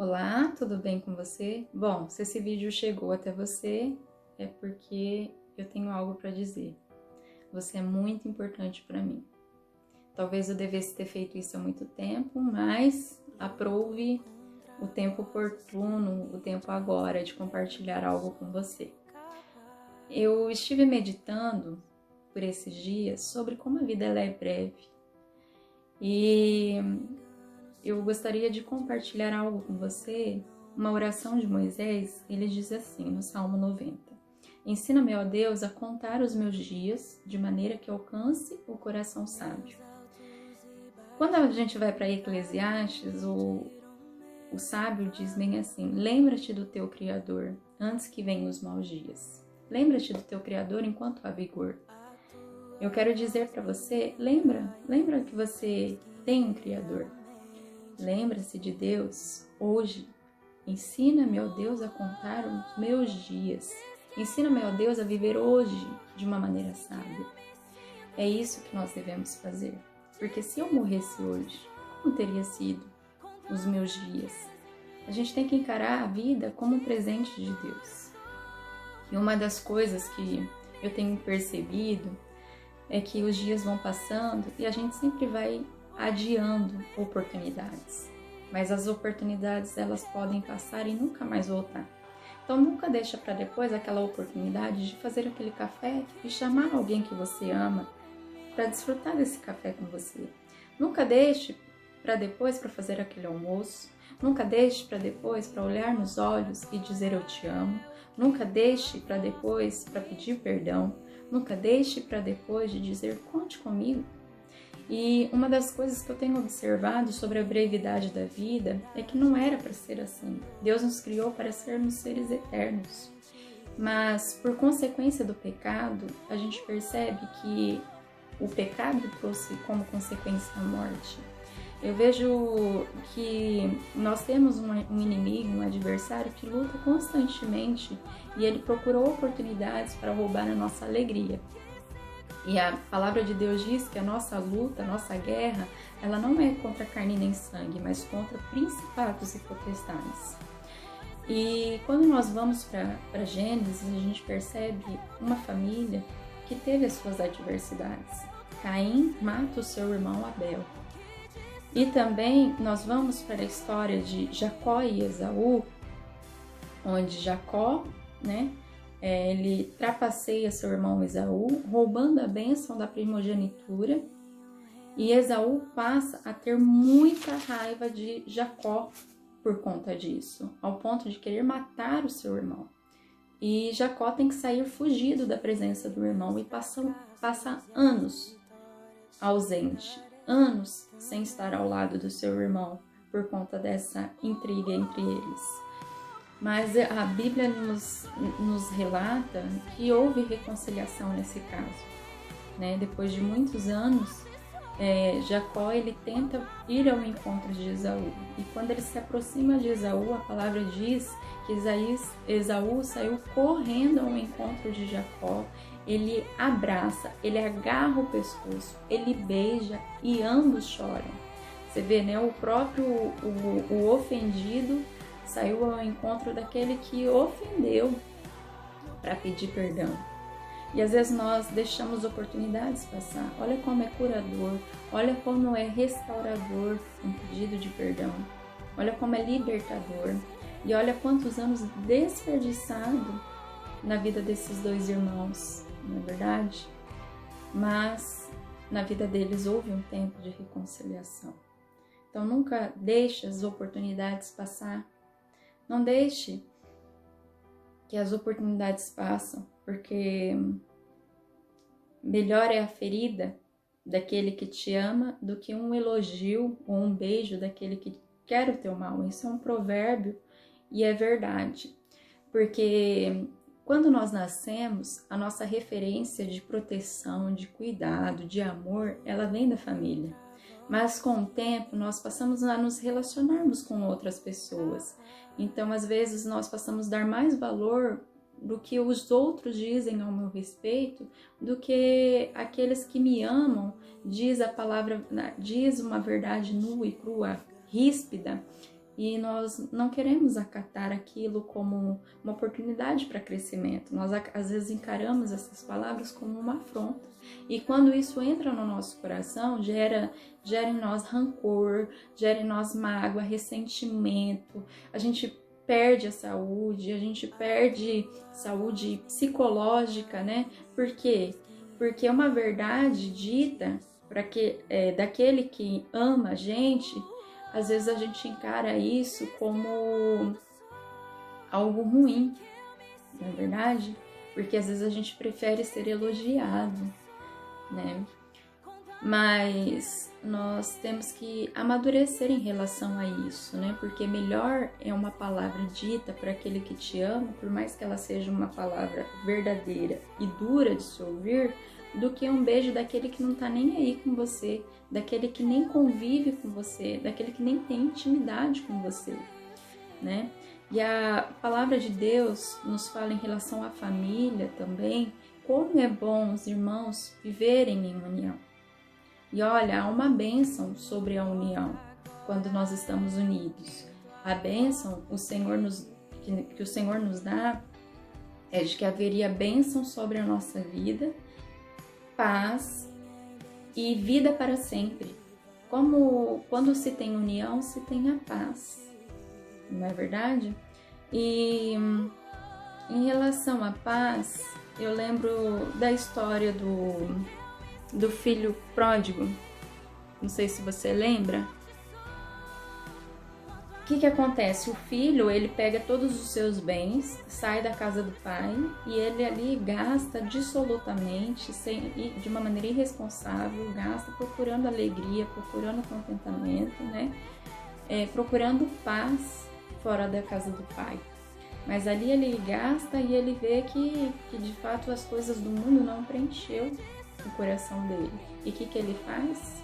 Olá, tudo bem com você? Bom, se esse vídeo chegou até você, é porque eu tenho algo para dizer. Você é muito importante para mim. Talvez eu devesse ter feito isso há muito tempo, mas aprove o tempo oportuno, o tempo agora de compartilhar algo com você. Eu estive meditando por esses dias sobre como a vida ela é breve e eu gostaria de compartilhar algo com você, uma oração de Moisés. Ele diz assim no Salmo 90: Ensina-me, ó Deus, a contar os meus dias, de maneira que alcance o coração sábio. Quando a gente vai para Eclesiastes, o sábio diz bem assim: lembra-te do teu Criador, antes que venham os maus dias. Lembra-te do teu Criador enquanto há vigor. Eu quero dizer para você, lembra que você tem um Criador. Lembra-se de Deus hoje. Ensina-me, ó Deus, a contar os meus dias. Ensina-me, ó Deus, a viver hoje de uma maneira sábia. É isso que nós devemos fazer. Porque se eu morresse hoje, como teria sido os meus dias? A gente tem que encarar a vida como um presente de Deus. E uma das coisas que eu tenho percebido é que os dias vão passando e a gente sempre vai adiando oportunidades, mas as oportunidades elas podem passar e nunca mais voltar. Então nunca deixa para depois aquela oportunidade de fazer aquele café e chamar alguém que você ama para desfrutar desse café com você. Nunca deixe para depois para fazer aquele almoço. Nunca deixe para depois para olhar nos olhos e dizer eu te amo. Nunca deixe para depois para pedir perdão. Nunca deixe para depois de dizer conte comigo. E uma das coisas que eu tenho observado sobre a brevidade da vida é que não era para ser assim. Deus nos criou para sermos seres eternos. Mas por consequência do pecado, a gente percebe que o pecado trouxe como consequência a morte. Eu vejo que nós temos um inimigo, um adversário que luta constantemente e ele procurou oportunidades para roubar a nossa alegria. E a palavra de Deus diz que a nossa luta, a nossa guerra, ela não é contra carne nem sangue, mas contra principados e potestades. E quando nós vamos para Gênesis, a gente percebe uma família que teve as suas adversidades. Caim mata o seu irmão Abel. E também nós vamos para a história de Jacó e Esaú, onde Jacó, ele trapaceia seu irmão Esaú, roubando a bênção da primogenitura, e Esaú passa a ter muita raiva de Jacó por conta disso, ao ponto de querer matar o seu irmão. E Jacó tem que sair fugido da presença do irmão e passa anos ausente, anos sem estar ao lado do seu irmão por conta dessa intriga entre eles. Mas a Bíblia nos relata que houve reconciliação nesse caso. Depois de muitos anos, Jacó ele tenta ir ao encontro de Esaú. E quando ele se aproxima de Esaú, a palavra diz que Esaú saiu correndo ao encontro de Jacó. Ele abraça, ele agarra o pescoço, ele beija e ambos choram. Você vê, o próprio o ofendido saiu ao encontro daquele que ofendeu para pedir perdão. E às vezes nós deixamos oportunidades passar. Olha como é curador, olha como é restaurador um pedido de perdão. Olha como é libertador. E olha quantos anos desperdiçados na vida desses dois irmãos, não é verdade? Mas na vida deles houve um tempo de reconciliação. Então nunca deixe as oportunidades passar. Não deixe que as oportunidades passem, porque melhor é a ferida daquele que te ama do que um elogio ou um beijo daquele que quer o teu mal. Isso é um provérbio e é verdade, porque quando nós nascemos, a nossa referência de proteção, de cuidado, de amor, ela vem da família. Mas com o tempo, nós passamos a nos relacionarmos com outras pessoas. Então, às vezes, nós passamos a dar mais valor do que os outros dizem ao meu respeito, do que aqueles que me amam, diz a palavra, diz uma verdade nua e crua, ríspida, e nós não queremos acatar aquilo como uma oportunidade para crescimento. Nós às vezes encaramos essas palavras como uma afronta. E quando isso entra no nosso coração, gera em nós rancor, gera em nós mágoa, ressentimento. A gente perde a gente perde saúde psicológica, né? Por quê? Porque uma verdade dita daquele que ama a gente, às vezes a gente encara isso como algo ruim, não é verdade? Porque às vezes a gente prefere ser elogiado, né? Mas nós temos que amadurecer em relação a isso, né? Porque melhor é uma palavra dita para aquele que te ama, por mais que ela seja uma palavra verdadeira e dura de se ouvir, do que um beijo daquele que não tá nem aí com você, daquele que nem convive com você, daquele que nem tem intimidade com você, né? E a palavra de Deus nos fala em relação à família também, como é bom os irmãos viverem em união. E olha, há uma bênção sobre a união, quando nós estamos unidos. A bênção que o Senhor nos dá é de que haveria bênção sobre a nossa vida, paz e vida para sempre. Como quando se tem união, se tem a paz, não é verdade? E em relação à paz, eu lembro da história do filho pródigo. Não sei se você lembra. O que acontece? O filho, ele pega todos os seus bens, sai da casa do pai e ele ali gasta dissolutamente, de uma maneira irresponsável, gasta procurando alegria, procurando contentamento, né? Procurando paz fora da casa do pai. Mas ali ele gasta e ele vê que de fato as coisas do mundo não preencheu o coração dele. E o que ele faz?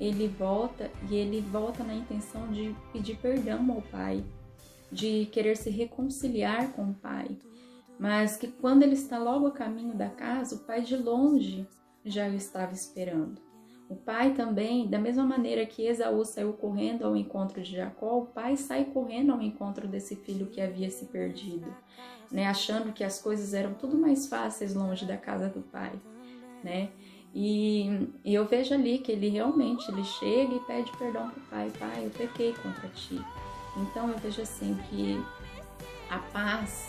Ele volta na intenção de pedir perdão ao pai, de querer se reconciliar com o pai. Mas que quando ele está logo a caminho da casa, o pai de longe já o estava esperando. O pai também, da mesma maneira que Esaú saiu correndo ao encontro de Jacó, o pai sai correndo ao encontro desse filho que havia se perdido, né? Achando que as coisas eram tudo mais fáceis longe da casa do pai, né? E eu vejo ali que ele chega e pede perdão para o pai. Pai, eu pequei contra ti. Então eu vejo assim que a paz,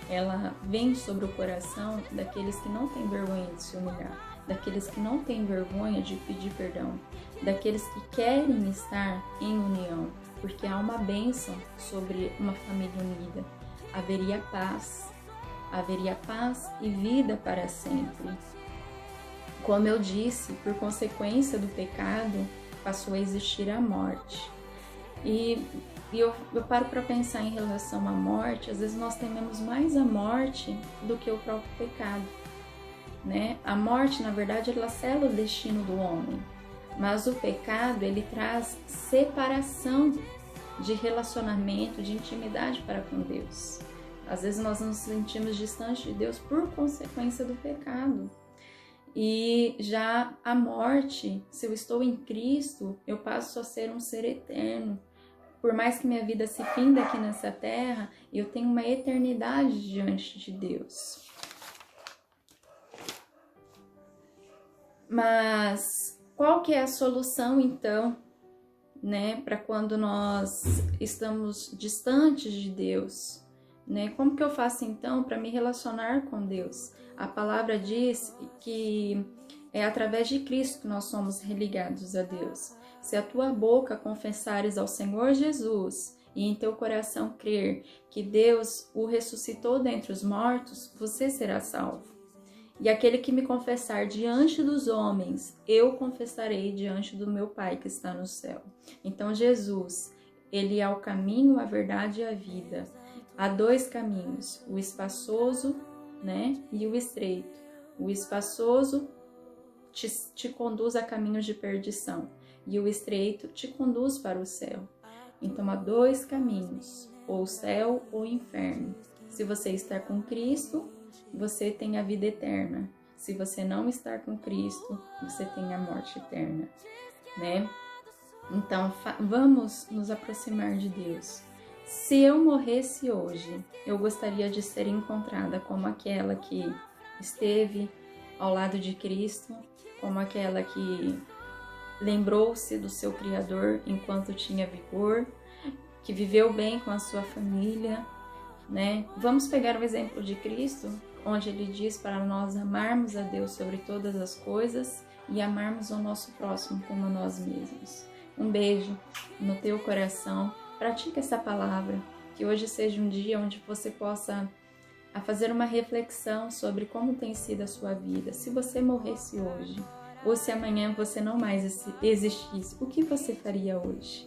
ela vem sobre o coração daqueles que não têm vergonha de se humilhar, daqueles que não têm vergonha de pedir perdão, daqueles que querem estar em união, porque há uma bênção sobre uma família unida. Haveria paz e vida para sempre. Como eu disse, por consequência do pecado, passou a existir a morte. E eu paro para pensar em relação à morte, às vezes nós tememos mais a morte do que o próprio pecado, né? A morte, na verdade, ela sela o destino do homem, mas o pecado, ele traz separação de relacionamento, de intimidade para com Deus. Às vezes nós nos sentimos distantes de Deus por consequência do pecado. E já a morte, se eu estou em Cristo, eu passo a ser um ser eterno. Por mais que minha vida se finda aqui nessa terra, eu tenho uma eternidade diante de Deus. Mas qual que é a solução então, né, para quando nós estamos distantes de Deus, né? Como que eu faço então para me relacionar com Deus? A palavra diz que é através de Cristo que nós somos religados a Deus. Se a tua boca confessares ao Senhor Jesus e em teu coração crer que Deus o ressuscitou dentre os mortos, você será salvo. E aquele que me confessar diante dos homens, eu confessarei diante do meu Pai que está no céu. Então Jesus, ele é o caminho, a verdade e a vida. Há dois caminhos, o espaçoso, né, e o estreito. O espaçoso te conduz a caminhos de perdição e o estreito te conduz para o céu. Então há dois caminhos, ou céu ou inferno. Se você está com Cristo, você tem a vida eterna. Se você não estar com Cristo, você tem a morte eterna, né? Então, vamos nos aproximar de Deus. Se eu morresse hoje, eu gostaria de ser encontrada como aquela que esteve ao lado de Cristo, como aquela que lembrou-se do seu Criador enquanto tinha vigor, que viveu bem com a sua família, né? Vamos pegar o exemplo de Cristo, onde ele diz para nós amarmos a Deus sobre todas as coisas e amarmos o nosso próximo como nós mesmos. Um beijo no teu coração. Pratica essa palavra, que hoje seja um dia onde você possa fazer uma reflexão sobre como tem sido a sua vida. Se você morresse hoje, ou se amanhã você não mais existisse, o que você faria hoje?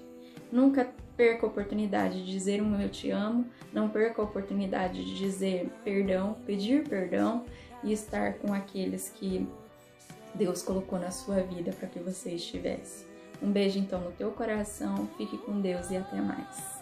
Nunca perca a oportunidade de dizer um eu te amo, não perca a oportunidade de dizer perdão, pedir perdão e estar com aqueles que Deus colocou na sua vida para que você estivesse. Um beijo então no teu coração, fique com Deus e até mais.